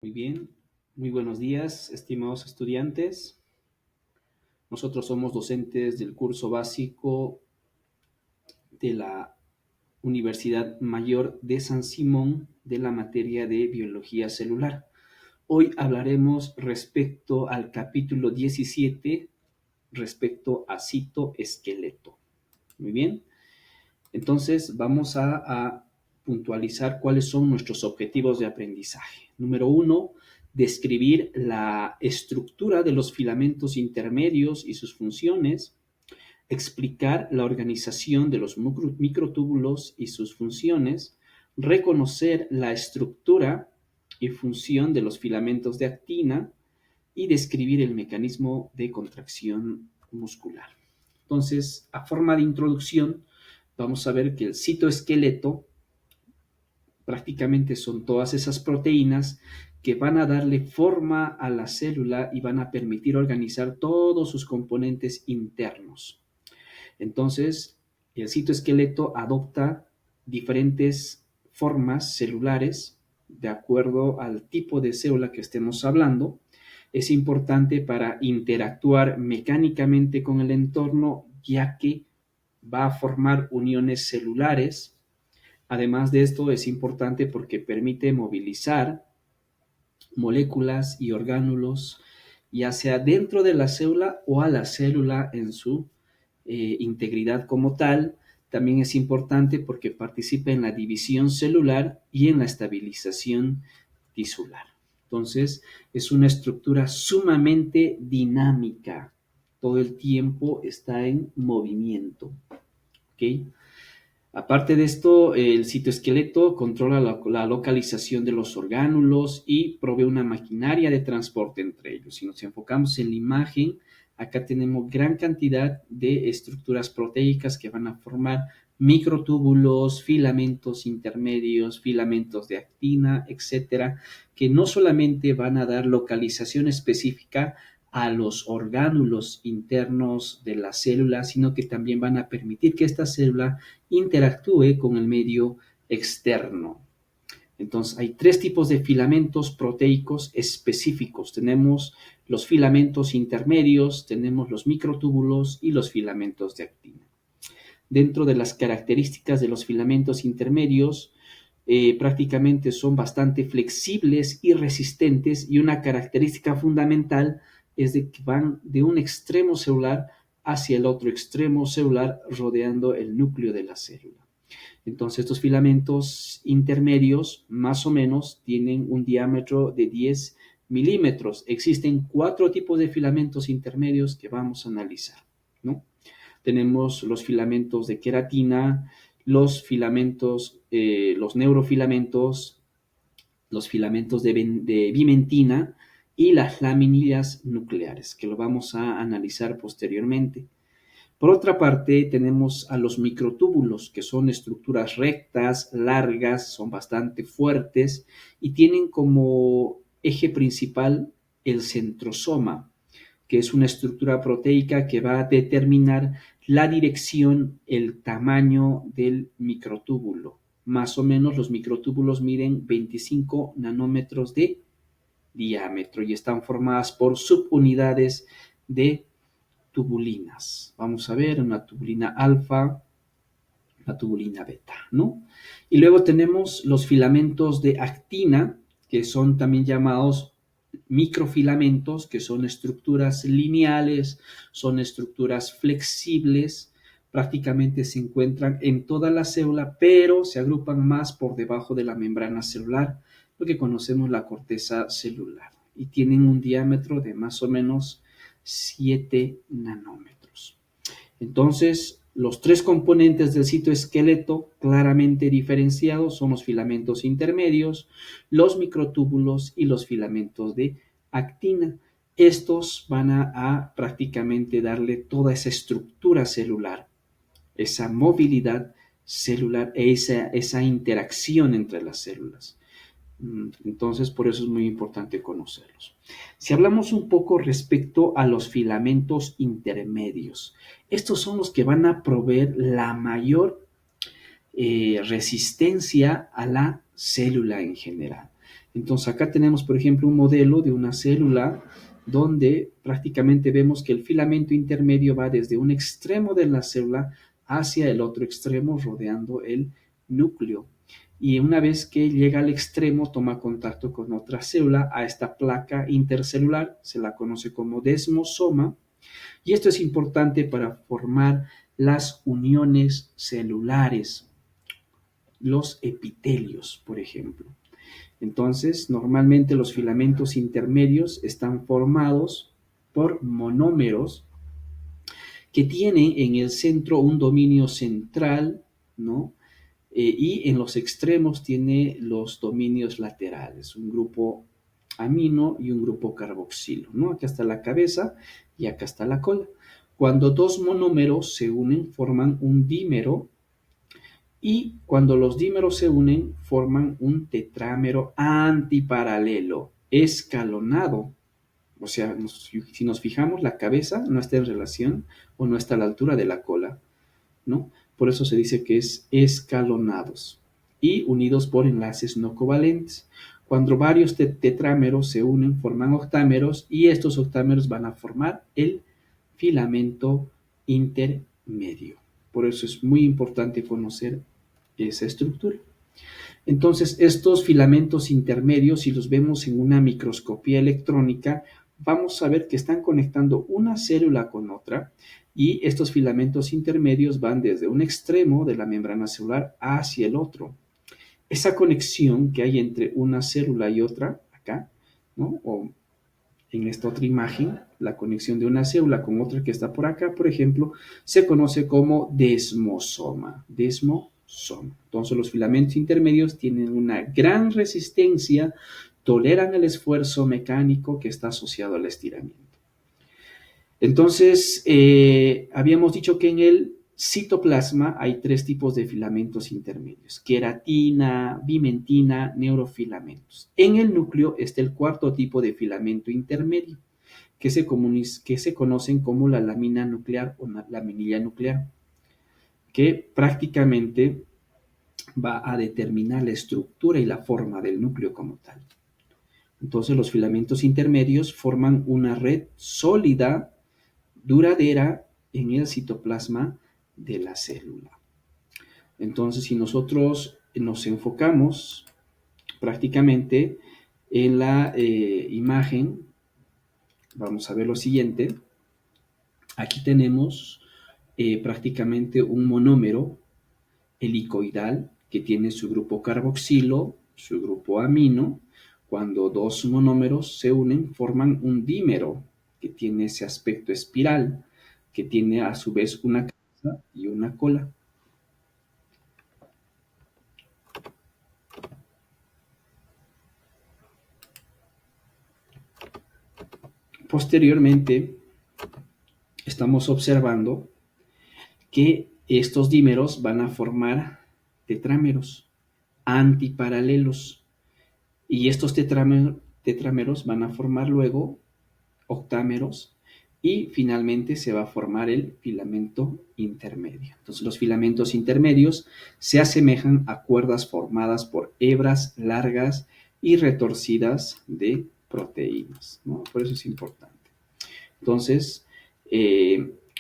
Muy bien, muy buenos días, estimados estudiantes. Nosotros somos docentes del curso básico de la Universidad Mayor de San Simón de la materia de biología celular. Hoy hablaremos respecto al capítulo 17, respecto a citoesqueleto. Muy bien, entonces vamos a puntualizar cuáles son nuestros objetivos de aprendizaje. Número 1, describir la estructura de los filamentos intermedios y sus funciones, explicar la organización de los microtúbulos y sus funciones, reconocer la estructura y función de los filamentos de actina y describir el mecanismo de contracción muscular. Entonces, a forma de introducción, vamos a ver que el citoesqueleto prácticamente son todas esas proteínas que van a darle forma a la célula y van a permitir organizar todos sus componentes internos. Entonces, el citoesqueleto adopta diferentes formas celulares de acuerdo al tipo de célula que estemos hablando. Es importante para interactuar mecánicamente con el entorno, ya que va a formar uniones celulares. Además de esto, es importante porque permite movilizar moléculas y orgánulos, ya sea dentro de la célula o a la célula en su integridad como tal. También es importante porque participa en la división celular y en la estabilización tisular. Entonces, es una estructura sumamente dinámica. Todo el tiempo está en movimiento. ¿Ok? Aparte de esto, el citoesqueleto controla la localización de los orgánulos y provee una maquinaria de transporte entre ellos. Si nos enfocamos en la imagen, acá tenemos gran cantidad de estructuras proteicas que van a formar microtúbulos, filamentos intermedios, filamentos de actina, etcétera, que no solamente van a dar localización específica a los orgánulos internos de la célula, sino que también van a permitir que esta célula interactúe con el medio externo. Entonces, hay tres tipos de filamentos proteicos específicos. Tenemos los filamentos intermedios, tenemos los microtúbulos y los filamentos de actina. Dentro de las características de los filamentos intermedios, prácticamente son bastante flexibles y resistentes, y una característica fundamental es de que van de un extremo celular hacia el otro extremo celular rodeando el núcleo de la célula. Entonces, estos filamentos intermedios más o menos tienen un diámetro de 10 milímetros. Existen 4 tipos de filamentos intermedios que vamos a analizar, ¿no? Tenemos los filamentos de queratina, los filamentos, los neurofilamentos, los filamentos de vimentina y las laminillas nucleares, que lo vamos a analizar posteriormente. Por otra parte, tenemos a los microtúbulos, que son estructuras rectas, largas, son bastante fuertes y tienen como eje principal el centrosoma, que es una estructura proteica que va a determinar la dirección, el tamaño del microtúbulo. Más o menos los microtúbulos miden 25 nanómetros de diámetro y están formadas por subunidades de tubulinas. Vamos a ver una tubulina alfa, una tubulina beta, ¿no? Y luego tenemos los filamentos de actina, que son también llamados microfilamentos, que son estructuras lineales, son estructuras flexibles, prácticamente se encuentran en toda la célula, pero se agrupan más por debajo de la membrana celular, lo que conocemos la corteza celular, y tienen un diámetro de más o menos 7 nanómetros. Entonces, los tres componentes del citoesqueleto claramente diferenciados son los filamentos intermedios, los microtúbulos y los filamentos de actina. Estos van a prácticamente darle toda esa estructura celular, esa movilidad celular e esa interacción entre las células. Entonces, por eso es muy importante conocerlos. Si hablamos un poco respecto a los filamentos intermedios, estos son los que van a proveer la mayor resistencia a la célula en general. Entonces acá tenemos, por ejemplo, un modelo de una célula donde prácticamente vemos que el filamento intermedio va desde un extremo de la célula hacia el otro extremo, rodeando el núcleo. Y una vez que llega al extremo, toma contacto con otra célula, a esta placa intercelular, se la conoce como desmosoma, y esto es importante para formar las uniones celulares, los epitelios, por ejemplo. Entonces, normalmente los filamentos intermedios están formados por monómeros que tienen en el centro un dominio central, ¿no? Y en los extremos tiene los dominios laterales, un grupo amino y un grupo carboxilo, ¿no? Acá está la cabeza y acá está la cola. Cuando dos monómeros se unen, forman un dímero, y cuando los dímeros se unen, forman un tetrámero antiparalelo, escalonado. O sea, si nos fijamos, la cabeza no está en relación o no está a la altura de la cola, ¿no? Por eso se dice que es escalonados y unidos por enlaces no covalentes. Cuando varios tetrámeros se unen, forman octámeros, y estos octámeros van a formar el filamento intermedio. Por eso es muy importante conocer esa estructura. Entonces, estos filamentos intermedios, si los vemos en una microscopía electrónica, vamos a ver que están conectando una célula con otra, y estos filamentos intermedios van desde un extremo de la membrana celular hacia el otro. Esa conexión que hay entre una célula y otra, acá, ¿no? O en esta otra imagen, la conexión de una célula con otra que está por acá, por ejemplo, se conoce como desmosoma. Desmosoma. Entonces, los filamentos intermedios tienen una gran resistencia, toleran el esfuerzo mecánico que está asociado al estiramiento. Entonces, habíamos dicho que en el citoplasma hay tres tipos de filamentos intermedios: queratina, bimentina, neurofilamentos. En el núcleo está el cuarto tipo de filamento intermedio, que se conocen como la lámina nuclear o la laminilla nuclear, que prácticamente va a determinar la estructura y la forma del núcleo como tal. Entonces, los filamentos intermedios forman una red sólida, duradera, en el citoplasma de la célula. Entonces, si nosotros nos enfocamos prácticamente en la imagen, vamos a ver lo siguiente. Aquí tenemos prácticamente un monómero helicoidal que tiene su grupo carboxilo, su grupo amino. Cuando dos monómeros se unen, forman un dímero que tiene ese aspecto espiral, que tiene a su vez una cabeza y una cola. Posteriormente, estamos observando que estos dímeros van a formar tetrámeros antiparalelos, y estos tetrámeros van a formar luego octámeros, y finalmente se va a formar el filamento intermedio. Entonces, los filamentos intermedios se asemejan a cuerdas formadas por hebras largas y retorcidas de proteínas, ¿no? Por eso es importante. Entonces,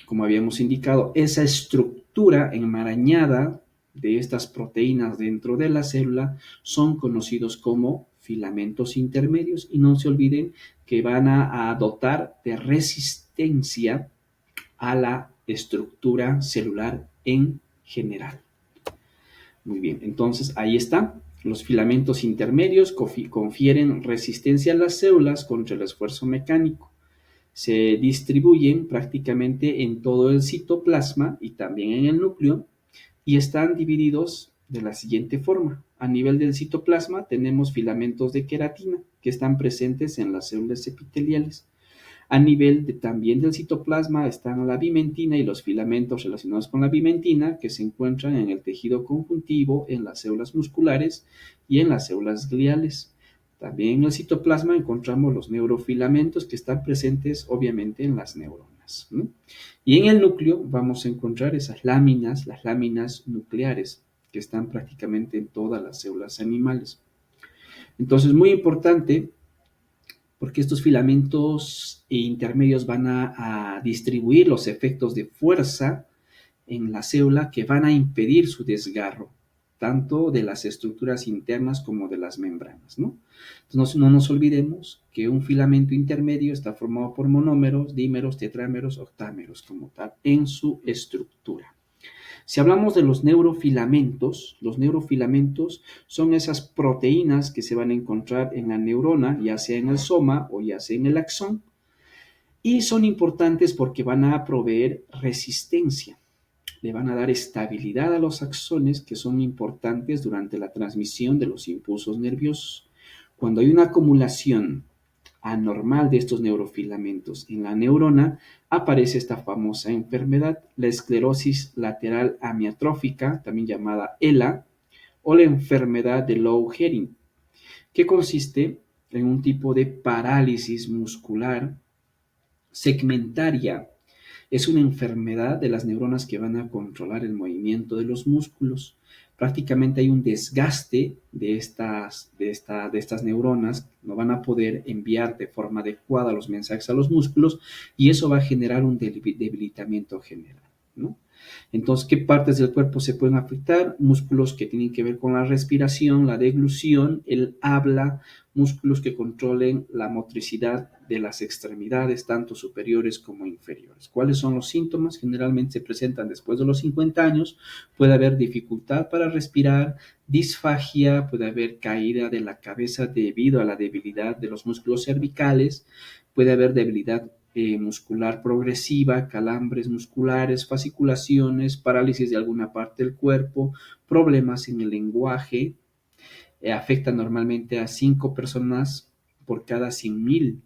como habíamos indicado, esa estructura enmarañada de estas proteínas dentro de la célula son conocidos como filamentos intermedios, y no se olviden que van a dotar de resistencia a la estructura celular en general. Muy bien, entonces ahí está. Los filamentos intermedios confieren resistencia a las células contra el esfuerzo mecánico. Se distribuyen prácticamente en todo el citoplasma y también en el núcleo, y están divididos de la siguiente forma. A nivel del citoplasma tenemos filamentos de queratina que están presentes en las células epiteliales. A nivel también del citoplasma están la bimentina y los filamentos relacionados con la bimentina, que se encuentran en el tejido conjuntivo, en las células musculares y en las células gliales. También en el citoplasma encontramos los neurofilamentos, que están presentes obviamente en las neuronas, ¿no? Y en el núcleo vamos a encontrar esas láminas, las láminas nucleares, que están prácticamente en todas las células animales. Entonces, muy importante porque estos filamentos intermedios van a distribuir los efectos de fuerza en la célula que van a impedir su desgarro, tanto de las estructuras internas como de las membranas, ¿no? Entonces, no nos olvidemos que un filamento intermedio está formado por monómeros, dímeros, tetrámeros, octámeros como tal en su estructura. Si hablamos de los neurofilamentos son esas proteínas que se van a encontrar en la neurona, ya sea en el soma o ya sea en el axón, y son importantes porque van a proveer resistencia, le van a dar estabilidad a los axones que son importantes durante la transmisión de los impulsos nerviosos. Cuando hay una acumulación anormal de estos neurofilamentos en la neurona, aparece esta famosa enfermedad, la esclerosis lateral amiotrófica, también llamada ELA, o la enfermedad de Lou Gehrig, que consiste en un tipo de parálisis muscular segmentaria. Es una enfermedad de las neuronas que van a controlar el movimiento de los músculos. Prácticamente hay un desgaste de estas neuronas, no van a poder enviar de forma adecuada los mensajes a los músculos y eso va a generar un debilitamiento general, ¿no? Entonces, ¿qué partes del cuerpo se pueden afectar? Músculos que tienen que ver con la respiración, la deglución, el habla, músculos que controlen la motricidad de las extremidades, tanto superiores como inferiores. ¿Cuáles son los síntomas? Generalmente se presentan después de los 50 años. Puede haber dificultad para respirar, disfagia, puede haber caída de la cabeza debido a la debilidad de los músculos cervicales, puede haber debilidad muscular progresiva, calambres musculares, fasciculaciones, parálisis de alguna parte del cuerpo, problemas en el lenguaje. Afecta normalmente a 5 personas por cada 100.000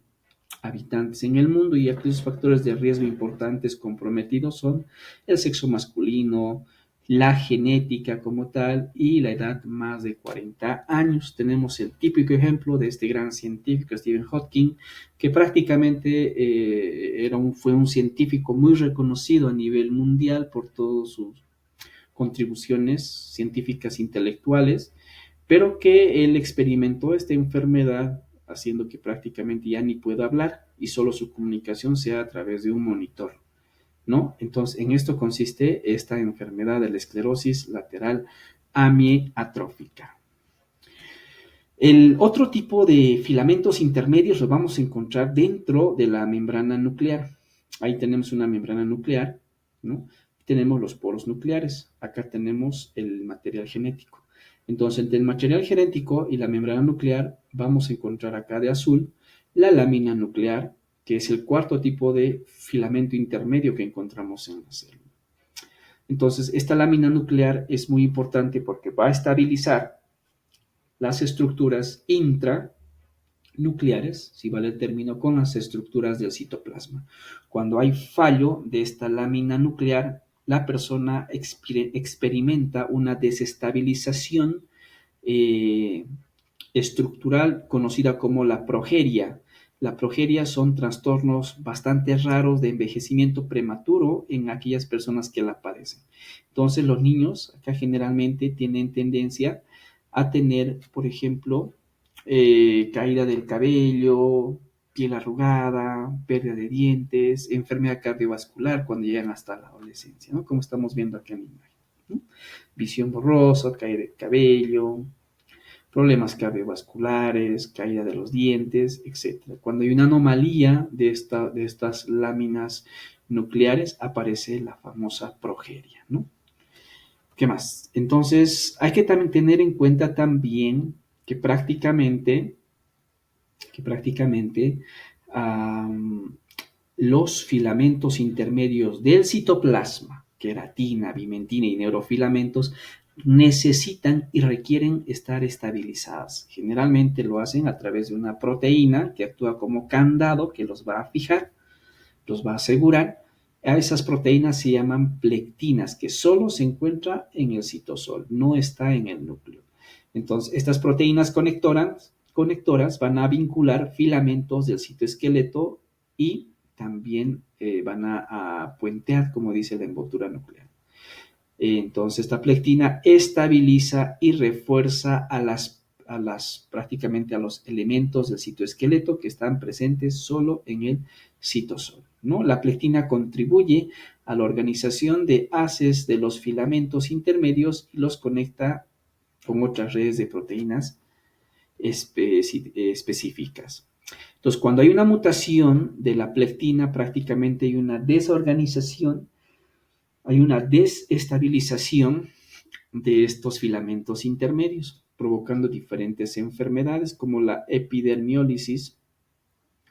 habitantes en el mundo y aquellos factores de riesgo importantes comprometidos son el sexo masculino, la genética como tal y la edad más de 40 años. Tenemos el típico ejemplo de este gran científico Stephen Hawking, que prácticamente fue un científico muy reconocido a nivel mundial por todas sus contribuciones científicas intelectuales, pero que él experimentó esta enfermedad haciendo que prácticamente ya ni pueda hablar y solo su comunicación sea a través de un monitor, ¿no? Entonces, en esto consiste esta enfermedad de la esclerosis lateral amiotrófica. El otro tipo de filamentos intermedios los vamos a encontrar dentro de la membrana nuclear. Ahí tenemos una membrana nuclear, ¿no? Tenemos los poros nucleares. Acá tenemos el material genético. Entonces, entre el material genético y la membrana nuclear, vamos a encontrar acá de azul la lámina nuclear, que es el cuarto tipo de filamento intermedio que encontramos en la célula. Entonces, esta lámina nuclear es muy importante porque va a estabilizar las estructuras intranucleares, si vale el término, con las estructuras del citoplasma. Cuando hay fallo de esta lámina nuclear, la persona experimenta una desestabilización estructural conocida como la progeria. La progeria son trastornos bastante raros de envejecimiento prematuro en aquellas personas que la padecen. Entonces los niños acá generalmente tienen tendencia a tener, por ejemplo, caída del cabello, piel arrugada, pérdida de dientes, enfermedad cardiovascular cuando llegan hasta la adolescencia, ¿no? Como estamos viendo aquí en la imagen, ¿no? Visión borrosa, caída del cabello, problemas cardiovasculares, caída de los dientes, etc. Cuando hay una anomalía de estas láminas nucleares, aparece la famosa progeria, ¿no? ¿Qué más? Entonces, hay que también tener en cuenta también que prácticamente los filamentos intermedios del citoplasma, queratina, bimentina y neurofilamentos, necesitan y requieren estar estabilizadas. Generalmente lo hacen a través de una proteína que actúa como candado que los va a fijar, los va a asegurar. A esas proteínas se llaman plectinas, que solo se encuentra en el citosol, no está en el núcleo. Entonces, estas proteínas conectoras van a vincular filamentos del citoesqueleto y también van a puentear, como dice la envoltura nuclear. Entonces, esta plectina estabiliza y refuerza a las prácticamente a los elementos del citoesqueleto que están presentes solo en el citosol, ¿no? La plectina contribuye a la organización de haces de los filamentos intermedios y los conecta con otras redes de proteínas específicas. Entonces, cuando hay una mutación de la plectina, prácticamente hay una desorganización, hay una desestabilización de estos filamentos intermedios, provocando diferentes enfermedades como la epidermiólisis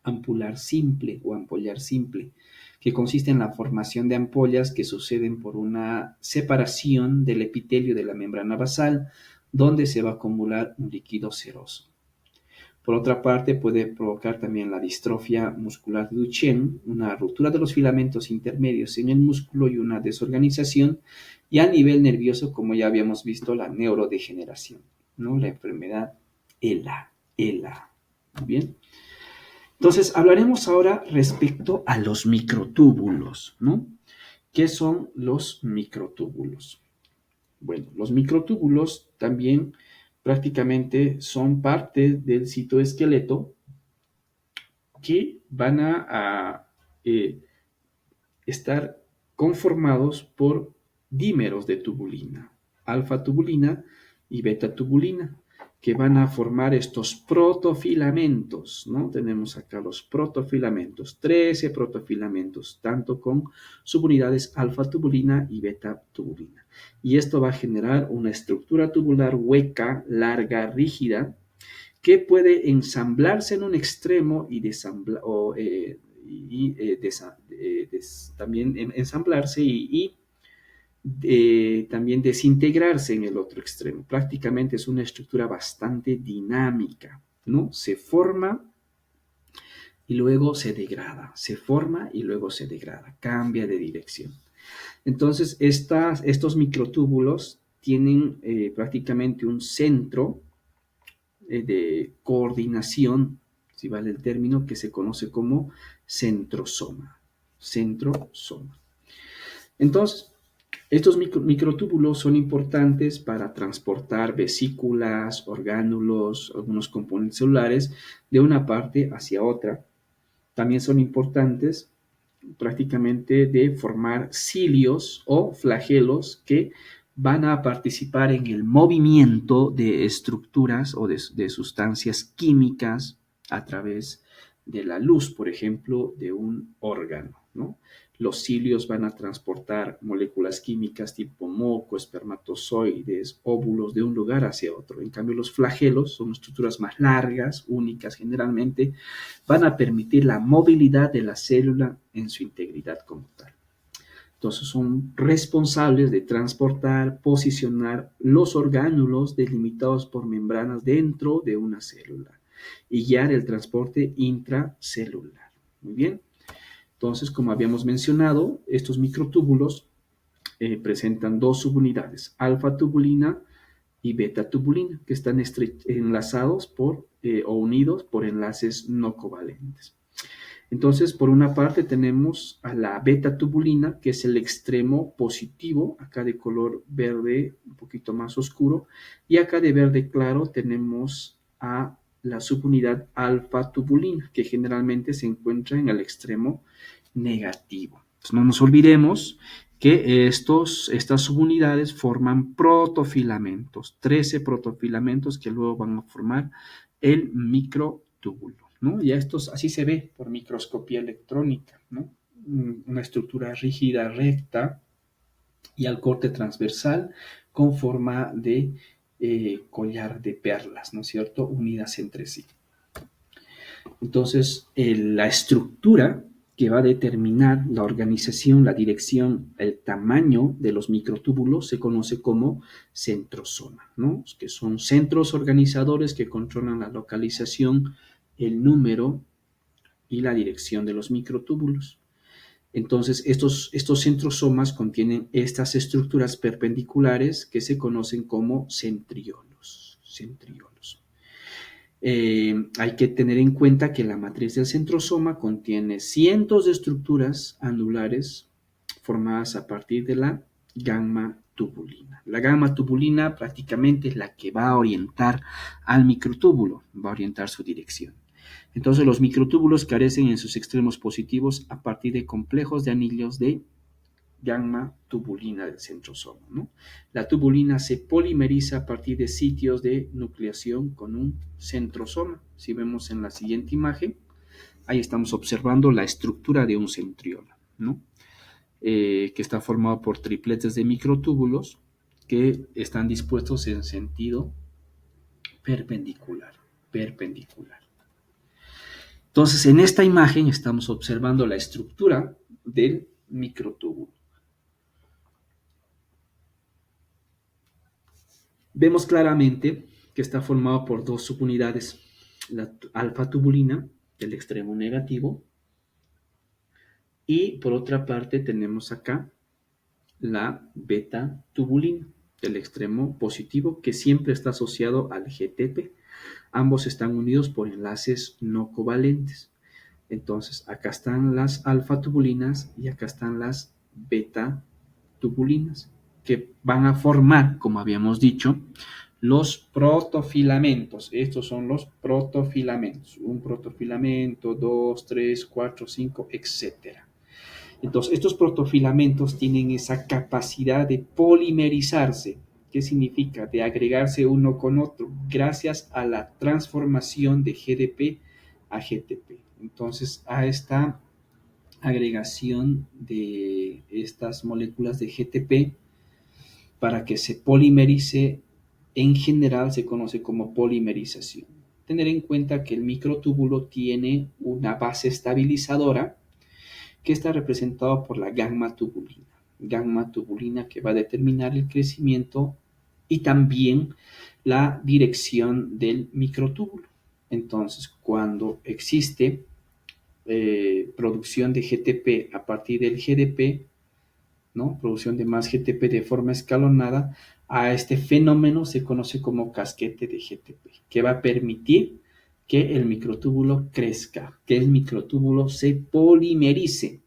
ampular simple o ampollar simple, que consiste en la formación de ampollas que suceden por una separación del epitelio de la membrana basal, donde se va a acumular un líquido seroso. Por otra parte, puede provocar también la distrofia muscular de Duchenne, una ruptura de los filamentos intermedios en el músculo y una desorganización, y a nivel nervioso, como ya habíamos visto, la neurodegeneración, ¿no? La enfermedad ELA. Muy bien. Entonces, hablaremos ahora respecto a los microtúbulos, ¿no? ¿Qué son los microtúbulos? Bueno, los microtúbulos también prácticamente son parte del citoesqueleto que van a estar conformados por dímeros de tubulina, alfa-tubulina y beta-tubulina, que van a formar estos protofilamentos, ¿no? Tenemos acá los protofilamentos, 13 protofilamentos, tanto con subunidades alfa-tubulina y beta-tubulina. Y esto va a generar una estructura tubular hueca, larga, rígida, que puede ensamblarse en un extremo y también ensamblarse y también desintegrarse en el otro extremo. Prácticamente es una estructura bastante dinámica, ¿no? Se forma y luego se degrada, se forma y luego se degrada, cambia de dirección. Entonces, estos microtúbulos tienen prácticamente un centro de coordinación, si vale el término, que se conoce como centrosoma. Centrosoma. Entonces, estos microtúbulos son importantes para transportar vesículas, orgánulos, algunos componentes celulares de una parte hacia otra. También son importantes prácticamente de formar cilios o flagelos que van a participar en el movimiento de estructuras o de sustancias químicas a través de la luz, por ejemplo, de un órgano, ¿no? Los cilios van a transportar moléculas químicas tipo moco, espermatozoides, óvulos de un lugar hacia otro. En cambio, los flagelos son estructuras más largas, únicas generalmente, van a permitir la movilidad de la célula en su integridad como tal. Entonces son responsables de transportar, posicionar los orgánulos delimitados por membranas dentro de una célula y guiar el transporte intracelular. Muy bien. Entonces, como habíamos mencionado, estos microtúbulos presentan dos subunidades, alfa-tubulina y beta-tubulina, que están enlazados o unidos por enlaces no covalentes. Entonces, por una parte tenemos a la beta-tubulina, que es el extremo positivo, acá de color verde un poquito más oscuro, y acá de verde claro tenemos a la subunidad alfa-tubulina, que generalmente se encuentra en el extremo negativo. Entonces, no nos olvidemos que estas subunidades forman protofilamentos, 13 protofilamentos que luego van a formar el microtúbulo, ¿no? Y estos así se ve por microscopía electrónica, ¿no? Una estructura rígida, recta y al corte transversal con forma de collar de perlas, ¿no es cierto? Unidas entre sí. Entonces, la estructura que va a determinar la organización, la dirección, el tamaño de los microtúbulos se conoce como centrosoma, ¿no? Que son centros organizadores que controlan la localización, el número y la dirección de los microtúbulos. Entonces, estos centrosomas contienen estas estructuras perpendiculares que se conocen como centriolos. Hay que tener en cuenta que la matriz del centrosoma contiene cientos de estructuras anulares formadas a partir de la gamma tubulina. La gamma tubulina prácticamente es la que va a orientar al microtúbulo, va a orientar su dirección. Entonces los microtúbulos carecen en sus extremos positivos a partir de complejos de anillos de gamma tubulina del centrosoma, ¿no? La tubulina se polimeriza a partir de sitios de nucleación con un centrosoma. Si vemos en la siguiente imagen, ahí estamos observando la estructura de un centriolo, ¿no? Que está formado por tripletes de microtúbulos que están dispuestos en sentido perpendicular. Entonces, en esta imagen estamos observando la estructura del microtúbulo. Vemos claramente que está formado por dos subunidades, la alfa tubulina del extremo negativo y por otra parte tenemos acá la beta tubulina del extremo positivo que siempre está asociado al GTP. Ambos están unidos por enlaces no covalentes. Entonces, acá están las alfa tubulinas y acá están las beta tubulinas que van a formar, como habíamos dicho, los protofilamentos. Estos son los protofilamentos. Un protofilamento, 2, 3, 4, 5, etcétera. Entonces, estos protofilamentos tienen esa capacidad de polimerizarse. ¿Qué significa? De agregarse uno con otro, gracias a la transformación de GDP a GTP. Entonces, a esta agregación de estas moléculas de GTP para que se polimerice, en general se conoce como polimerización. Tener en cuenta que el microtúbulo tiene una base estabilizadora que está representado por la gamma tubulina que va a determinar el crecimiento y también la dirección del microtúbulo. Entonces, cuando existe producción de GTP a partir del GDP, ¿no? Producción de más GTP de forma escalonada, a este fenómeno se conoce como casquete de GTP, que va a permitir que el microtúbulo crezca, que el microtúbulo se polimerice.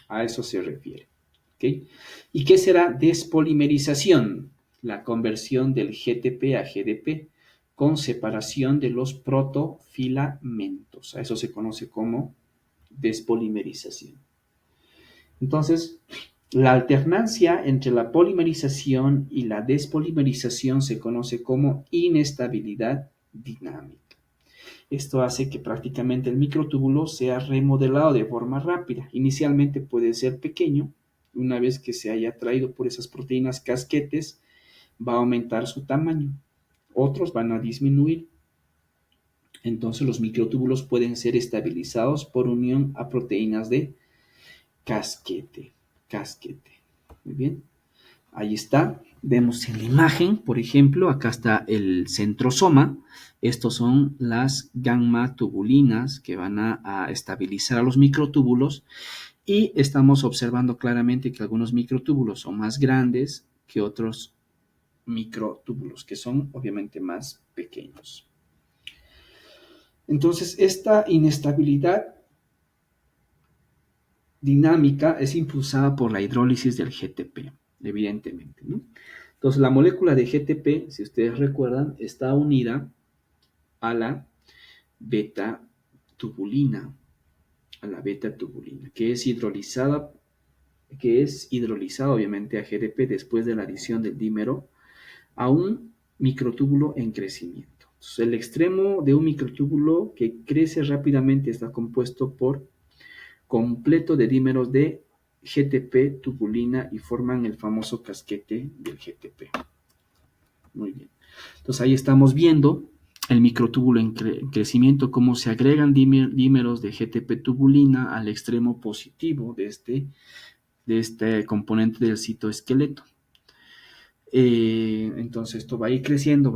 A eso se refiere. ¿Okay? ¿Y qué será despolimerización? La conversión del GTP a GDP con separación de los protofilamentos. A eso se conoce como despolimerización. Entonces, la alternancia entre la polimerización y la despolimerización se conoce como inestabilidad dinámica. Esto hace que prácticamente el microtúbulo sea remodelado de forma rápida. Inicialmente puede ser pequeño, una vez que se haya atraído por esas proteínas casquetes, va a aumentar su tamaño. Otros van a disminuir. Entonces los microtúbulos pueden ser estabilizados por unión a proteínas de casquete. Muy bien. Ahí está. Vemos en la imagen, por ejemplo, acá está el centrosoma. Estos son las gamma tubulinas que van a estabilizar a los microtúbulos y estamos observando claramente que algunos microtúbulos son más grandes que otros microtúbulos que son obviamente más pequeños. Entonces, esta inestabilidad dinámica es impulsada por la hidrólisis del GTP, evidentemente, ¿no? Entonces, la molécula de GTP, si ustedes recuerdan, está unida a la beta tubulina, que es hidrolizada obviamente a GDP después de la adición del dímero a un microtúbulo en crecimiento. Entonces, el extremo de un microtúbulo que crece rápidamente está compuesto por completo de dímeros de GTP tubulina y forman el famoso casquete del GTP. Muy bien. Entonces ahí estamos viendo el microtúbulo en crecimiento, cómo se agregan dímeros de GTP tubulina al extremo positivo de este componente del citoesqueleto. Entonces esto va a ir creciendo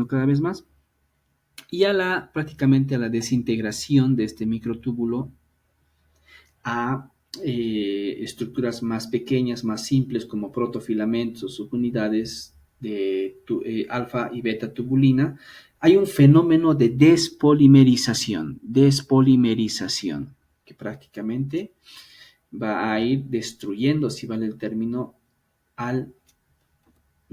cada vez más. Y prácticamente a la desintegración de este microtúbulo a estructuras más pequeñas, más simples, como protofilamentos o subunidades de alfa y beta tubulina, hay un fenómeno de despolimerización, que prácticamente va a ir destruyendo, si vale el término, al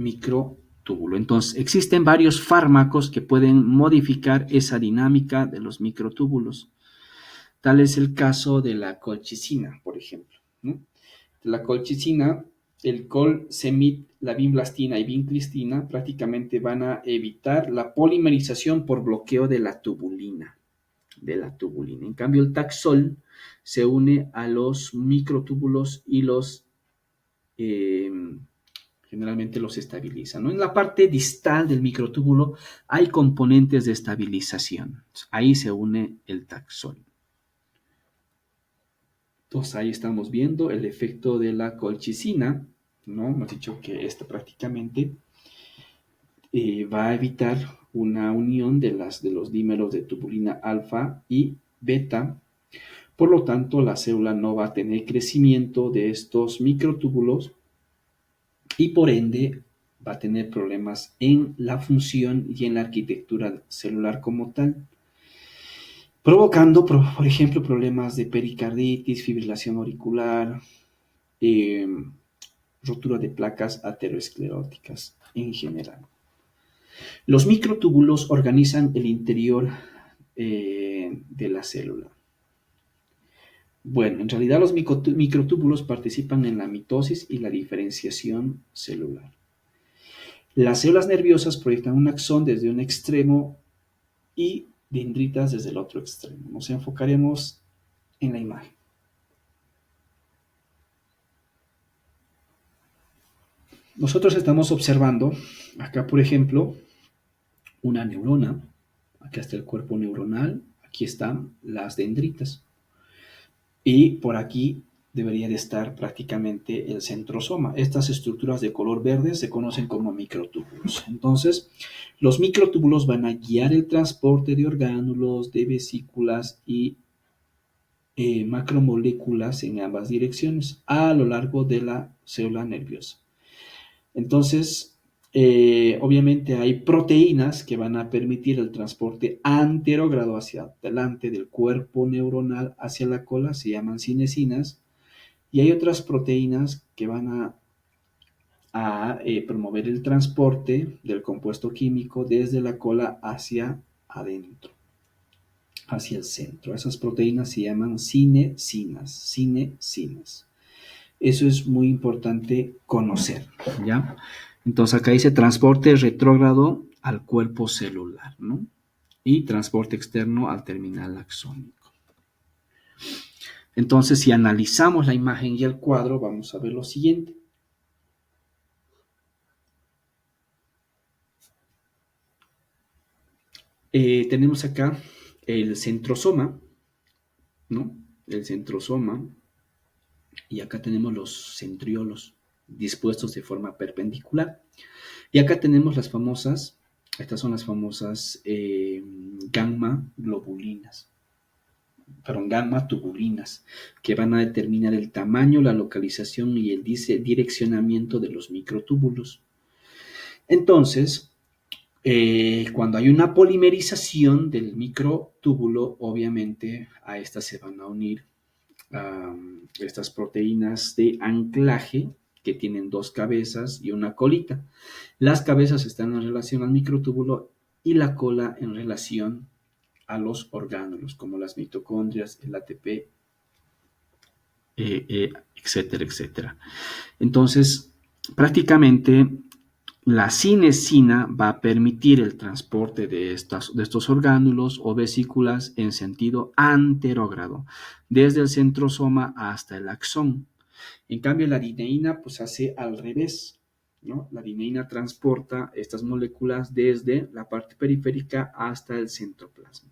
microtúbulo. Entonces, existen varios fármacos que pueden modificar esa dinámica de los microtúbulos. Tal es el caso de la colchicina, por ejemplo, ¿no? De la colchicina, el colcemid, la vinblastina y vincristina prácticamente van a evitar la polimerización por bloqueo de la tubulina. En cambio, el taxol se une a los microtúbulos y eh, generalmente los estabiliza, ¿no? En la parte distal del microtúbulo hay componentes de estabilización. Ahí se une el taxol. Entonces ahí estamos viendo el efecto de la colchicina, ¿no? Hemos dicho que esta prácticamente va a evitar una unión de los dímeros de tubulina alfa y beta. Por lo tanto, la célula no va a tener crecimiento de estos microtúbulos y por ende va a tener problemas en la función y en la arquitectura celular como tal, provocando, por ejemplo, problemas de pericarditis, fibrilación auricular, eh, rotura de placas ateroscleróticas en general. Los microtúbulos organizan el interior de la célula. Bueno, en realidad los microtúbulos participan en la mitosis y la diferenciación celular. Las células nerviosas proyectan un axón desde un extremo y dendritas desde el otro extremo. Nos enfocaremos en la imagen. Nosotros estamos observando acá, por ejemplo, una neurona. Aquí está el cuerpo neuronal, aquí están las dendritas. Y por aquí debería de estar prácticamente el centrosoma. Estas estructuras de color verde se conocen como microtúbulos. Entonces, los microtúbulos van a guiar el transporte de orgánulos, de vesículas y macromoléculas en ambas direcciones a lo largo de la célula nerviosa. Entonces, obviamente hay proteínas que van a permitir el transporte anterógrado hacia adelante del cuerpo neuronal hacia la cola, se llaman cinesinas, y hay otras proteínas que van a promover el transporte del compuesto químico desde la cola hacia adentro, hacia el centro. Esas proteínas se llaman cinesinas. Eso es muy importante conocer, ¿ya? Entonces acá dice transporte retrógrado al cuerpo celular, ¿no? Y transporte externo al terminal axónico. Entonces, si analizamos la imagen y el cuadro, vamos a ver lo siguiente. Tenemos acá el centrosoma, ¿no? El centrosoma. Y acá tenemos los centriolos dispuestos de forma perpendicular. Y acá tenemos estas son las famosas gamma globulinas, perdón, gamma tubulinas, que van a determinar el tamaño, la localización y el direccionamiento de los microtúbulos. Entonces, cuando hay una polimerización del microtúbulo, obviamente a estas se van a unir estas proteínas de anclaje que tienen dos cabezas y una colita. Las cabezas están en relación al microtúbulo y la cola en relación a los orgánulos, como las mitocondrias, el ATP, etcétera, etcétera. Entonces, prácticamente la cinesina va a permitir el transporte de estos orgánulos o vesículas en sentido anterógrado, desde el centrosoma hasta el axón. En cambio, la adeneína pues hace al revés, ¿no? La adeneína transporta estas moléculas desde la parte periférica hasta el centroplasma.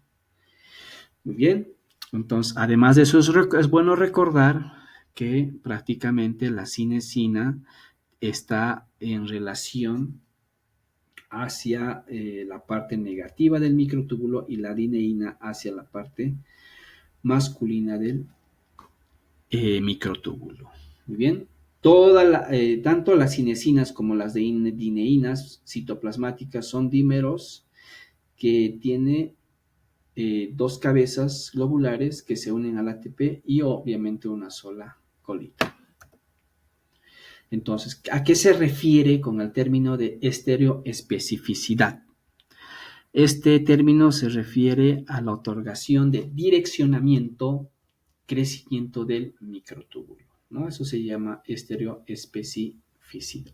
Muy bien, entonces, además de eso, es bueno recordar que prácticamente la cinesina está en relación hacia la parte negativa del microtúbulo y la adeneína hacia la parte masculina del microtúbulo. Muy bien. Tanto las cinesinas como las dineínas citoplasmáticas son dímeros que tienen dos cabezas globulares que se unen al ATP y obviamente una sola colita. Entonces, ¿a qué se refiere con el término de estereoespecificidad? Este término se refiere a la otorgación de direccionamiento, crecimiento del microtúbulo, ¿no? Eso se llama estereoespecificidad.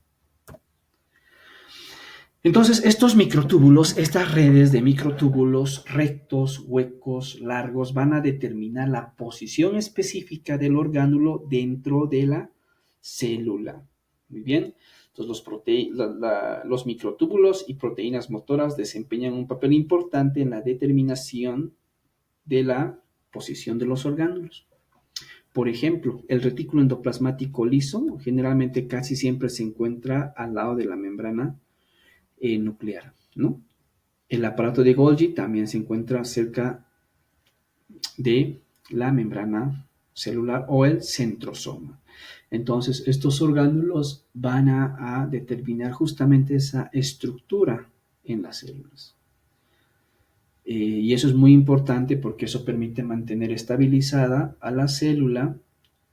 Entonces, estos microtúbulos, estas redes de microtúbulos rectos, huecos, largos, van a determinar la posición específica del orgánulo dentro de la célula. Muy bien. Entonces, los microtúbulos y proteínas motoras desempeñan un papel importante en la determinación de la posición de los orgánulos. Por ejemplo, el retículo endoplasmático liso generalmente casi siempre se encuentra al lado de la membrana nuclear, ¿no? El aparato de Golgi también se encuentra cerca de la membrana celular o el centrosoma. Entonces, estos orgánulos van a determinar justamente esa estructura en las células. Y eso es muy importante porque eso permite mantener estabilizada a la célula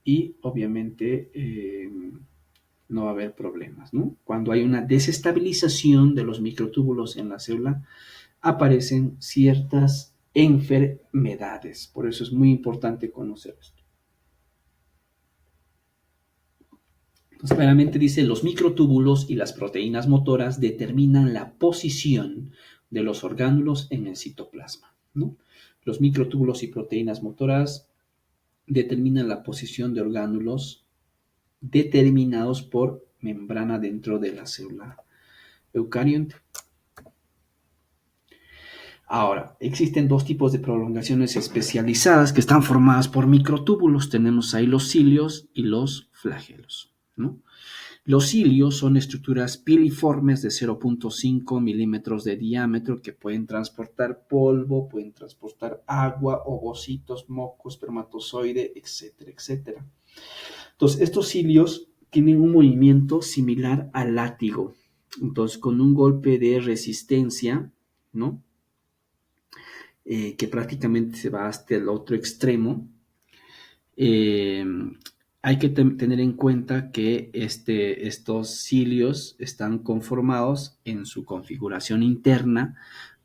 y obviamente no va a haber problemas, ¿no? Cuando hay una desestabilización de los microtúbulos en la célula, aparecen ciertas enfermedades. Por eso es muy importante conocer esto. Entonces, claramente dice, los microtúbulos y las proteínas motoras determinan la posición de los orgánulos en el citoplasma, ¿no? Los microtúbulos y proteínas motoras determinan la posición de orgánulos determinados por membrana dentro de la célula eucarionte. Ahora, existen dos tipos de prolongaciones especializadas que están formadas por microtúbulos. Tenemos ahí los cilios y los flagelos, ¿no? Los cilios son estructuras piliformes de 0.5 milímetros de diámetro que pueden transportar polvo, pueden transportar agua, ovocitos, moco, espermatozoide, etcétera, etcétera. Entonces, estos cilios tienen un movimiento similar al látigo. Entonces, con un golpe de resistencia, ¿no? Que prácticamente se va hasta el otro extremo. Hay que tener en cuenta que estos cilios están conformados en su configuración interna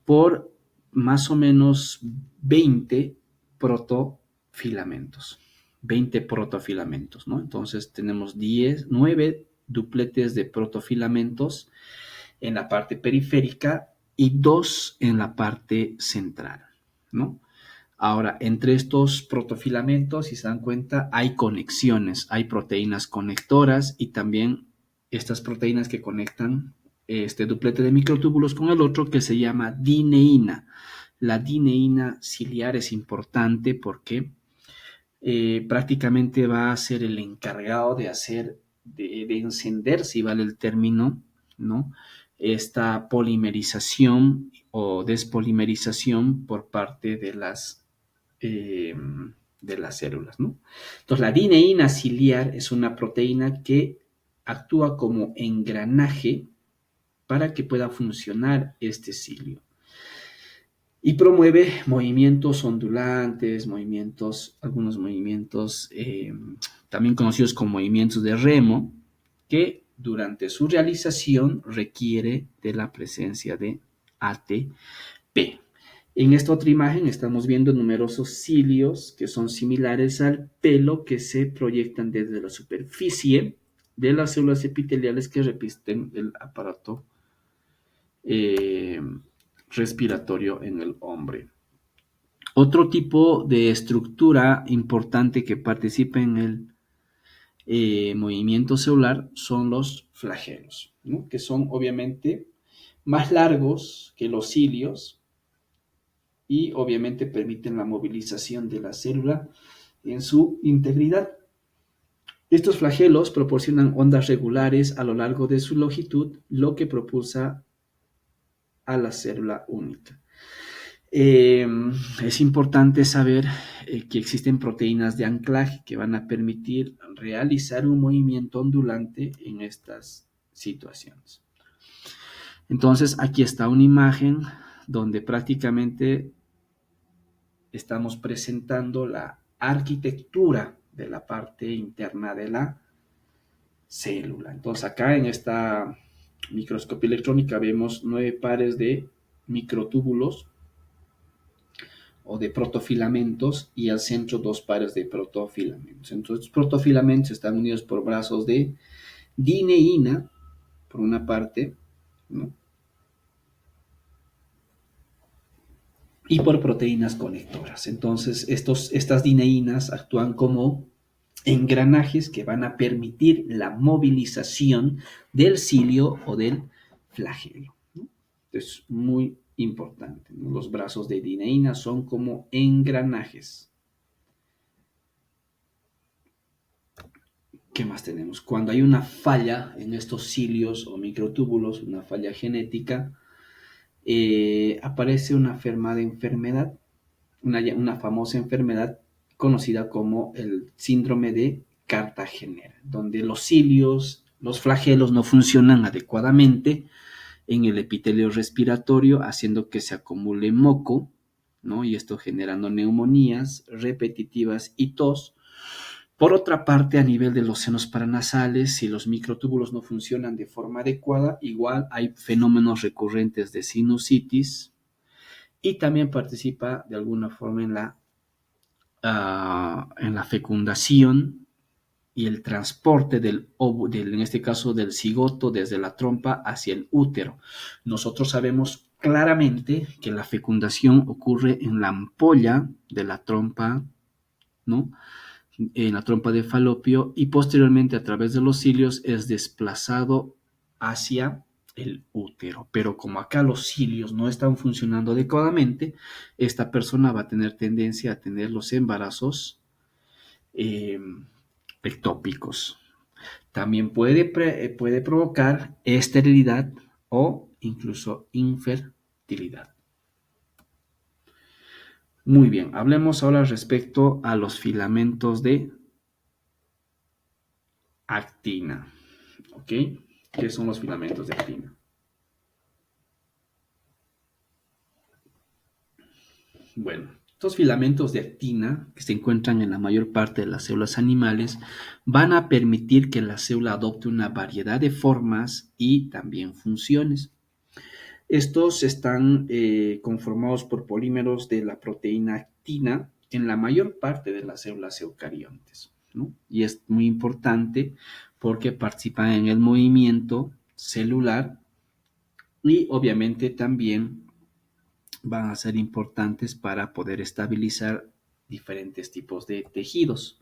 por más o menos 20 protofilamentos. 20 protofilamentos, ¿no? Entonces tenemos 9 dupletes de protofilamentos en la parte periférica y 2 en la parte central, ¿no? Ahora, entre estos protofilamentos, si se dan cuenta, hay conexiones, hay proteínas conectoras y también estas proteínas que conectan este duplete de microtúbulos con el otro que se llama dineína. La dineína ciliar es importante porque prácticamente va a ser el encargado de encender, si vale el término, ¿no? Esta polimerización o despolimerización por parte de las células, ¿no? Entonces, la dineína ciliar es una proteína que actúa como engranaje para que pueda funcionar este cilio. Y promueve movimientos ondulantes, algunos movimientos también conocidos como movimientos de remo, que durante su realización requiere de la presencia de ATP. En esta otra imagen estamos viendo numerosos cilios que son similares al pelo que se proyectan desde la superficie de las células epiteliales que revisten el aparato respiratorio en el hombre. Otro tipo de estructura importante que participa en el movimiento celular son los flagelos, ¿no? Que son obviamente más largos que los cilios y obviamente permiten la movilización de la célula en su integridad. Estos flagelos proporcionan ondas regulares a lo largo de su longitud, lo que propulsa a la célula única. Es importante saber que existen proteínas de anclaje que van a permitir realizar un movimiento ondulante en estas situaciones. Entonces, aquí está una imagen donde prácticamente estamos presentando la arquitectura de la parte interna de la célula. Entonces acá en esta microscopía electrónica vemos 9 pares de microtúbulos o de protofilamentos y al centro 2 pares de protofilamentos. Entonces los protofilamentos están unidos por brazos de dineína, por una parte, ¿no? Y por proteínas conectoras. Entonces estas dineínas actúan como engranajes que van a permitir la movilización del cilio o del flagelo, ¿no? Es muy importante, ¿no? Los brazos de dineína son como engranajes. ¿Qué más tenemos? Cuando hay una falla en estos cilios o microtúbulos, una falla genética, aparece una famosa enfermedad conocida como el síndrome de Cartagenera, donde los cilios, los flagelos no funcionan adecuadamente en el epitelio respiratorio, haciendo que se acumule moco, ¿no? Y esto generando neumonías repetitivas y tos. Por otra parte, a nivel de los senos paranasales, si los microtúbulos no funcionan de forma adecuada, igual hay fenómenos recurrentes de sinusitis y también participa de alguna forma en la fecundación y el transporte en este caso del cigoto desde la trompa hacia el útero. Nosotros sabemos claramente que la fecundación ocurre en la ampolla de la trompa, ¿no? En la trompa de falopio y posteriormente a través de los cilios es desplazado hacia el útero. Pero como acá los cilios no están funcionando adecuadamente, esta persona va a tener tendencia a tener los embarazos eh, ectópicos. También puede provocar esterilidad o incluso infertilidad. Muy bien, hablemos ahora respecto a los filamentos de actina. ¿Ok? ¿Qué son los filamentos de actina? Bueno, estos filamentos de actina que se encuentran en la mayor parte de las células animales van a permitir que la célula adopte una variedad de formas y también funciones. Estos están conformados por polímeros de la proteína actina en la mayor parte de las células eucariontes, ¿no? Y es muy importante porque participan en el movimiento celular y obviamente también van a ser importantes para poder estabilizar diferentes tipos de tejidos.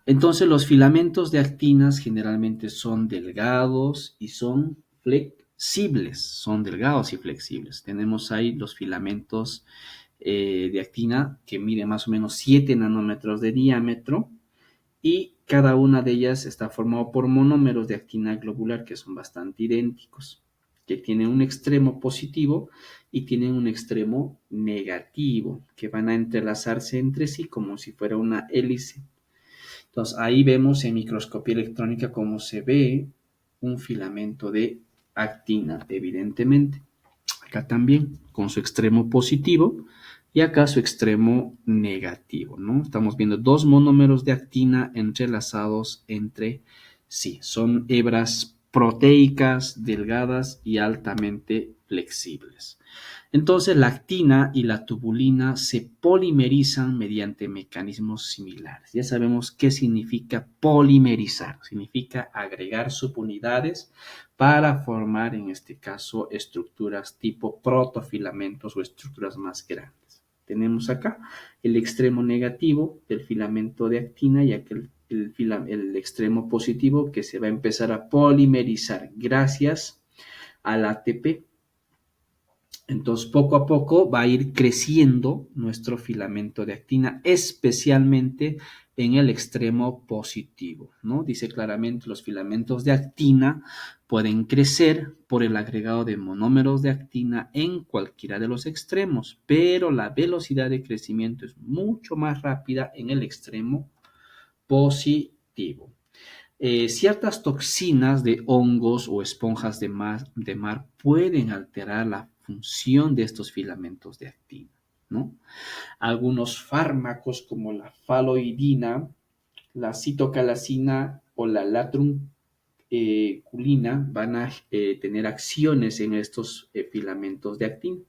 Entonces los filamentos de actinas generalmente son delgados y son flexibles, son delgados y flexibles. Tenemos ahí los filamentos de actina que miden más o menos 7 nanómetros de diámetro y cada una de ellas está formado por monómeros de actina globular que son bastante idénticos, que tienen un extremo positivo y tienen un extremo negativo, que van a entrelazarse entre sí como si fuera una hélice. Entonces ahí vemos en microscopía electrónica cómo se ve un filamento de actina, evidentemente. Acá también, con su extremo positivo y acá su extremo negativo, ¿no? Estamos viendo dos monómeros de actina entrelazados entre sí. Son hebras proteicas, delgadas y altamente flexibles. Entonces, la actina y la tubulina se polimerizan mediante mecanismos similares. Ya sabemos qué significa polimerizar. Significa agregar subunidades para formar, en este caso, estructuras tipo protofilamentos o estructuras más grandes. Tenemos acá el extremo negativo del filamento de actina y aquel el extremo positivo que se va a empezar a polimerizar gracias al ATP. Entonces, poco a poco va a ir creciendo nuestro filamento de actina, especialmente en el extremo positivo, ¿no? Dice claramente los filamentos de actina pueden crecer por el agregado de monómeros de actina en cualquiera de los extremos, pero la velocidad de crecimiento es mucho más rápida en el extremo positivo. Ciertas toxinas de hongos o esponjas de mar pueden alterar la función de estos filamentos de actina, ¿no? Algunos fármacos como la faloidina, la citocalcina o la culina van a tener acciones en estos filamentos de actina.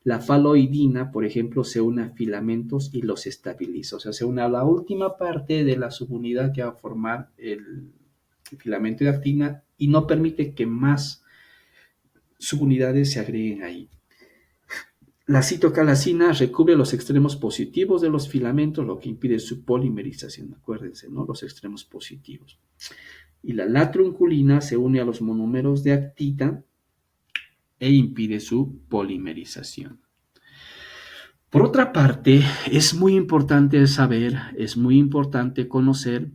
La faloidina, por ejemplo, se une a filamentos y los estabiliza. O sea, se une a la última parte de la subunidad que va a formar el filamento de actina y no permite que más subunidades se agreguen ahí. La citocalcina recubre los extremos positivos de los filamentos, lo que impide su polimerización. Acuérdense, ¿no? Los extremos positivos. Y la latrunculina se une a los monómeros de actina e impide su polimerización. Por otra parte, es muy importante saber, es muy importante conocer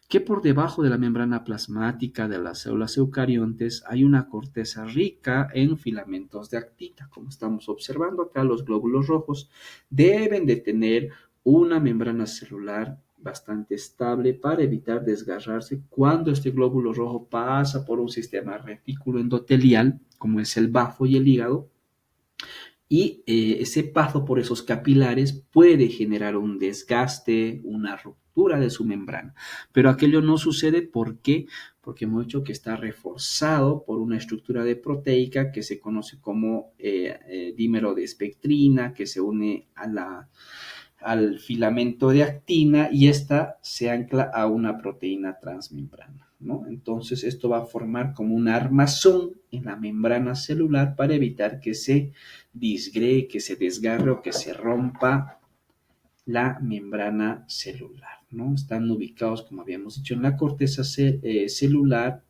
que por debajo de la membrana plasmática de las células eucariontes hay una corteza rica en filamentos de actina. Como estamos observando acá, los glóbulos rojos deben de tener una membrana celular bastante estable para evitar desgarrarse cuando este glóbulo rojo pasa por un sistema retículo endotelial, como es el bazo y el hígado, y ese paso por esos capilares puede generar un desgaste, una ruptura de su membrana. Pero aquello no sucede, ¿por qué? Porque hemos dicho que está reforzado por una estructura de proteica que se conoce como dímero de espectrina, que se une al filamento de actina y esta se ancla a una proteína transmembrana, ¿no? Entonces esto va a formar como un armazón en la membrana celular para evitar que se disgregue, que se desgarre o que se rompa la membrana celular, ¿no? Están ubicados, como habíamos dicho, en la corteza celular,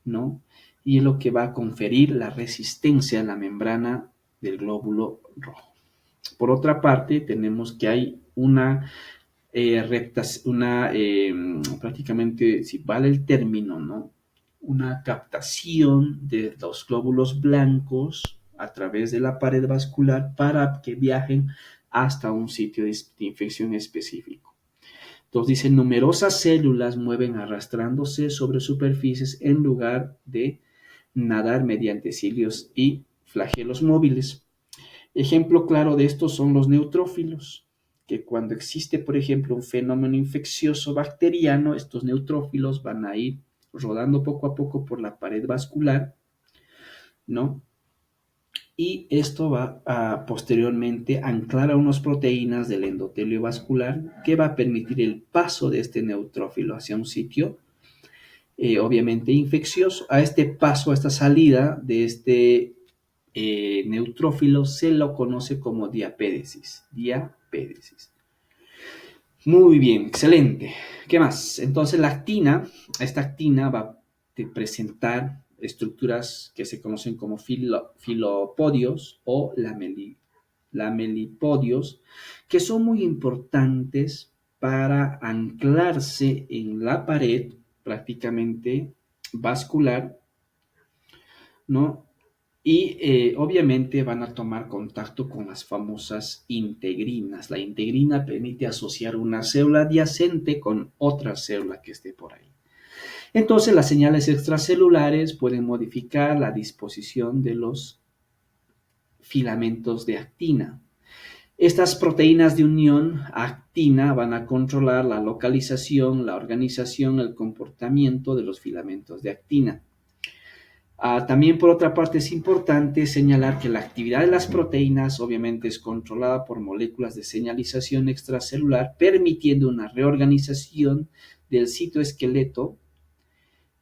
¿no? Y es lo que va a conferir la resistencia a la membrana del glóbulo rojo. Por otra parte, tenemos que hay prácticamente, si vale el término, ¿no? Una captación de los glóbulos blancos a través de la pared vascular para que viajen hasta un sitio de infección específico. Entonces dice, numerosas células mueven arrastrándose sobre superficies en lugar de nadar mediante cilios y flagelos móviles. Ejemplo claro de esto son los neutrófilos, que cuando existe, por ejemplo, un fenómeno infeccioso bacteriano, estos neutrófilos van a ir rodando poco a poco por la pared vascular, ¿no? Y esto va a posteriormente anclar a unas proteínas del endotelio vascular que va a permitir el paso de este neutrófilo hacia un sitio, obviamente infeccioso. A este paso, a esta salida de este neutrófilo se lo conoce como diapédesis. Diapédesis. Muy bien, excelente. ¿Qué más? Entonces esta actina va a presentar estructuras que se conocen como filopodios o lamelipodios, que son muy importantes para anclarse en la pared prácticamente vascular, ¿no? Y obviamente van a tomar contacto con las famosas integrinas. La integrina permite asociar una célula adyacente con otra célula que esté por ahí. Entonces las señales extracelulares pueden modificar la disposición de los filamentos de actina. Estas proteínas de unión actina van a controlar la localización, la organización, el comportamiento de los filamentos de actina. También por otra parte es importante señalar que la actividad de las proteínas obviamente es controlada por moléculas de señalización extracelular, permitiendo una reorganización del citoesqueleto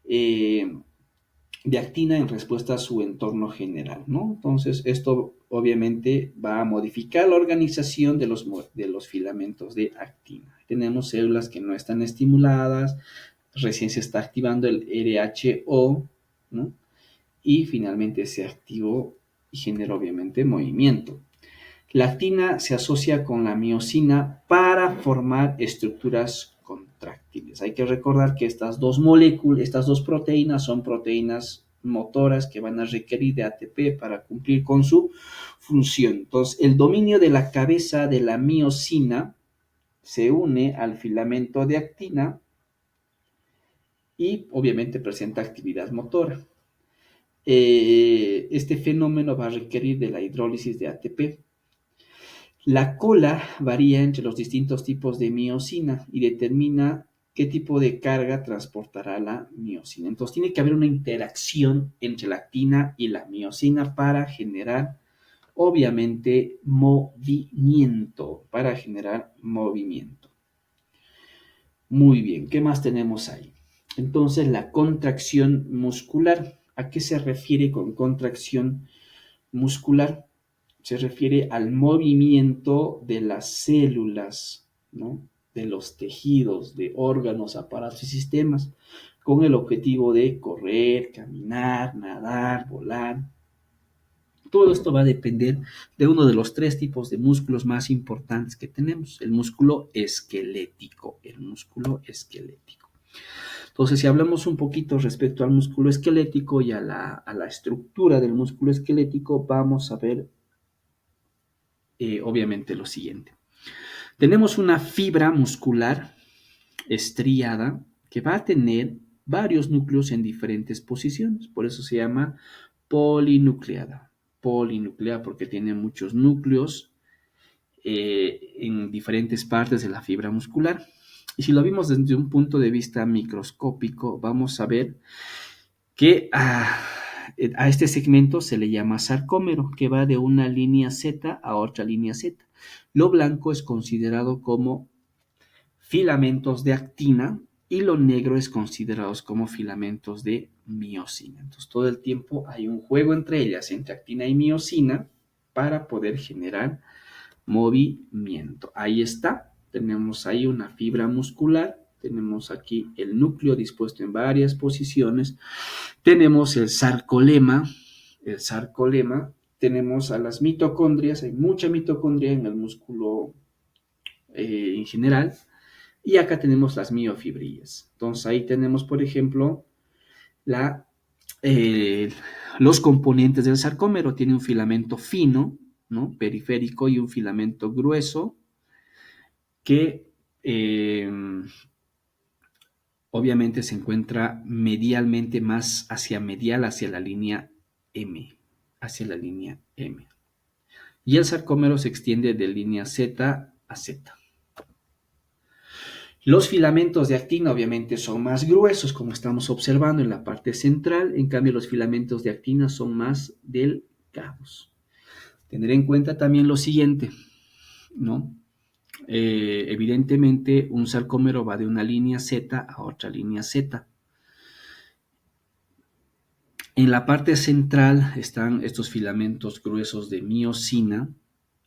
de actina en respuesta a su entorno general, ¿no? Entonces esto obviamente va a modificar la organización de los filamentos de actina. Tenemos células que no están estimuladas, recién se está activando el RHO, ¿no? Y finalmente se activó y genera obviamente movimiento. La actina se asocia con la miosina para formar estructuras contráctiles. Hay que recordar que estas dos moléculas, estas dos proteínas son proteínas motoras que van a requerir de ATP para cumplir con su función. Entonces, el dominio de la cabeza de la miosina se une al filamento de actina y obviamente presenta actividad motora. Este fenómeno va a requerir de la hidrólisis de ATP. La cola varía entre los distintos tipos de miosina y determina qué tipo de carga transportará la miosina. Entonces tiene que haber una interacción entre la actina y la miosina para generar, obviamente, movimiento, para generar movimiento. Muy bien, ¿qué más tenemos ahí? Entonces, la contracción muscular. ¿A qué se refiere con contracción muscular? Se refiere al movimiento de las células, ¿no? De los tejidos, de órganos, aparatos y sistemas, con el objetivo de correr, caminar, nadar, volar. Todo esto va a depender de uno de los tres tipos de músculos más importantes que tenemos, el músculo esquelético, el músculo esquelético. Entonces, si hablamos un poquito respecto al músculo esquelético y a la estructura del músculo esquelético, vamos a ver obviamente lo siguiente. Tenemos una fibra muscular estriada que va a tener varios núcleos en diferentes posiciones, por eso se llama polinucleada. Polinucleada porque tiene muchos núcleos en diferentes partes de la fibra muscular. Y si lo vimos desde un punto de vista microscópico, vamos a ver que a este segmento se le llama sarcómero, que va de una línea Z a otra línea Z. Lo blanco es considerado como filamentos de actina y lo negro es considerado como filamentos de miosina. Entonces, todo el tiempo hay un juego entre ellas, entre actina y miosina, para poder generar movimiento. Ahí está, tenemos ahí una fibra muscular, tenemos aquí el núcleo dispuesto en varias posiciones, tenemos el sarcolema, tenemos a las mitocondrias, hay mucha mitocondria en el músculo en general, y acá tenemos las miofibrillas. Entonces ahí tenemos, por ejemplo, la, eh, los componentes del sarcómero. Tiene un filamento fino, ¿no? Periférico, y un filamento grueso que obviamente se encuentra medialmente más hacia medial, hacia la línea M, hacia la línea M. Y el sarcómero se extiende de línea Z a Z. Los filamentos de actina obviamente son más gruesos, como estamos observando en la parte central, en cambio los filamentos de actina son más delgados. Tener en cuenta también lo siguiente, ¿no? Evidentemente un sarcómero va de una línea Z a otra línea Z. En la parte central están estos filamentos gruesos de miosina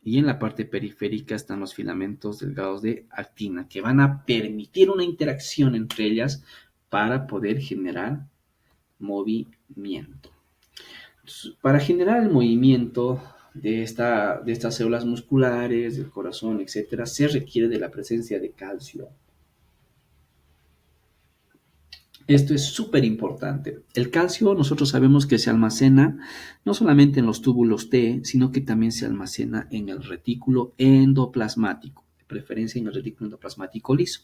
y en la parte periférica están los filamentos delgados de actina que van a permitir una interacción entre ellas para poder generar movimiento. Entonces, para generar el movimiento de estas células musculares, del corazón, etcétera, se requiere de la presencia de calcio. Esto es súper importante. El calcio nosotros sabemos que se almacena no solamente en los túbulos T, sino que también se almacena en el retículo endoplasmático, de preferencia en el retículo endoplasmático liso.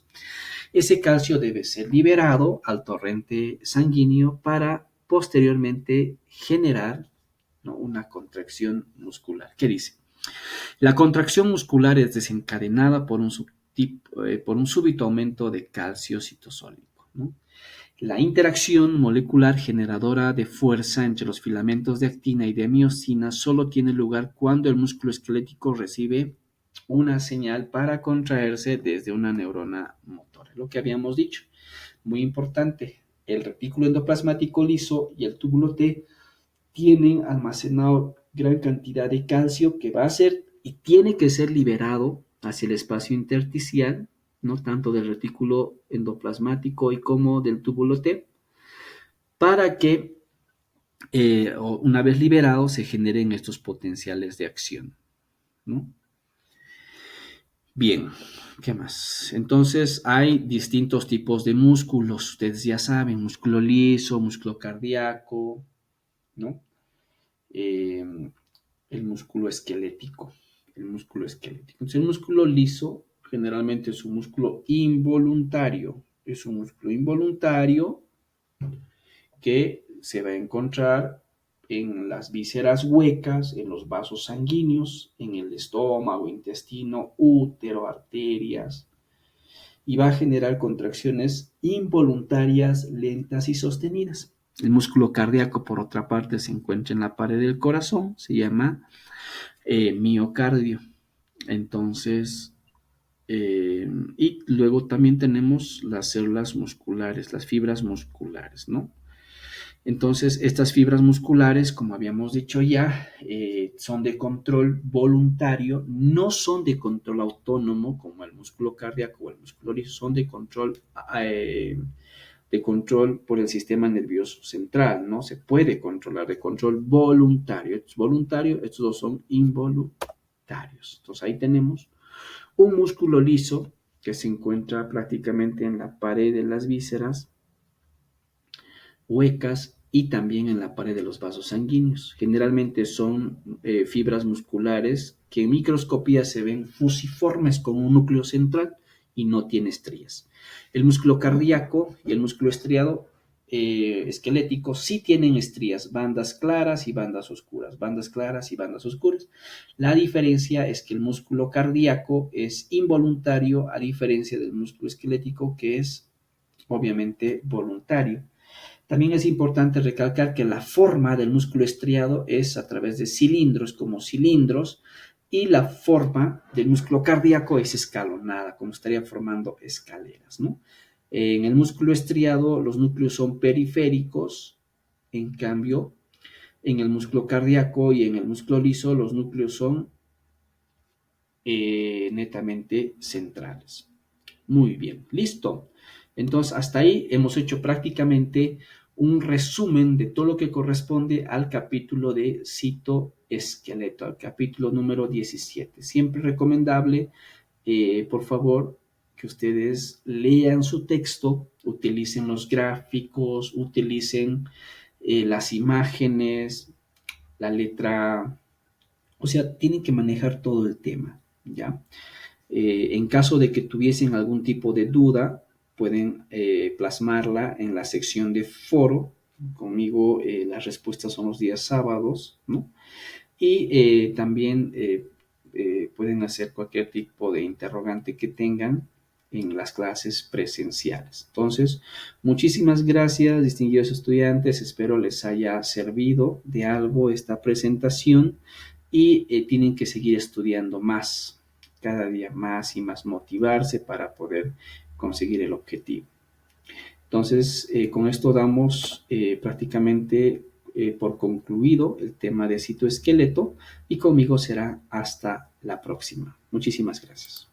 Ese calcio debe ser liberado al torrente sanguíneo para posteriormente generar, ¿no?, una contracción muscular. ¿Qué dice? La contracción muscular es desencadenada por un súbito aumento de calcio citosólico, ¿no? La interacción molecular generadora de fuerza entre los filamentos de actina y de miosina solo tiene lugar cuando el músculo esquelético recibe una señal para contraerse desde una neurona motora. Lo que habíamos dicho, muy importante, el retículo endoplasmático liso y el túbulo T tienen almacenado gran cantidad de calcio que va a ser y tiene que ser liberado hacia el espacio intersticial, no tanto del retículo endoplasmático y como del túbulo T, para que una vez liberado se generen estos potenciales de acción, ¿no? Bien, ¿qué más? Entonces hay distintos tipos de músculos, ustedes ya saben, músculo liso, músculo cardíaco, ¿no? Eh, el músculo esquelético, el músculo esquelético. Entonces el músculo liso generalmente es un músculo involuntario, es un músculo involuntario que se va a encontrar en las vísceras huecas, en los vasos sanguíneos, en el estómago, intestino, útero, arterias, y va a generar contracciones involuntarias, lentas y sostenidas. El músculo cardíaco, por otra parte, se encuentra en la pared del corazón, se llama miocardio. Entonces, y luego también tenemos las células musculares, las fibras musculares, ¿no? Entonces, estas fibras musculares, como habíamos dicho ya, son de control voluntario, no son de control autónomo como el músculo cardíaco o el músculo liso, son de control por el sistema nervioso central, ¿no? Se puede controlar, de control voluntario. Esto es voluntario, estos dos son involuntarios. Entonces, ahí tenemos un músculo liso que se encuentra prácticamente en la pared de las vísceras huecas y también en la pared de los vasos sanguíneos. Generalmente son fibras musculares que en microscopía se ven fusiformes con un núcleo central y no tiene estrías. El músculo cardíaco y el músculo estriado esquelético sí tienen estrías, bandas claras y bandas oscuras, bandas claras y bandas oscuras. La diferencia es que el músculo cardíaco es involuntario a diferencia del músculo esquelético que es obviamente voluntario. También es importante recalcar que la forma del músculo estriado es a través de cilindros, como cilindros, y la forma del músculo cardíaco es escalonada, como estaría formando escaleras, ¿no? En el músculo estriado los núcleos son periféricos, en cambio, en el músculo cardíaco y en el músculo liso los núcleos son netamente centrales. Muy bien, listo. Entonces, hasta ahí hemos hecho prácticamente un resumen de todo lo que corresponde al capítulo de citoesqueleto, al capítulo número 17. Siempre recomendable, por favor, que ustedes lean su texto, utilicen los gráficos, utilicen las imágenes, la letra, o sea, tienen que manejar todo el tema, ¿ya? En caso de que tuviesen algún tipo de duda, pueden plasmarla en la sección de foro. Conmigo las respuestas son los días sábados, ¿no? Y también pueden hacer cualquier tipo de interrogante que tengan en las clases presenciales. Entonces, muchísimas gracias, distinguidos estudiantes. Espero les haya servido de algo esta presentación y tienen que seguir estudiando más, cada día más y más motivarse para poder conseguir el objetivo. Entonces, con esto damos prácticamente por concluido el tema de citoesqueleto y conmigo será hasta la próxima. Muchísimas gracias.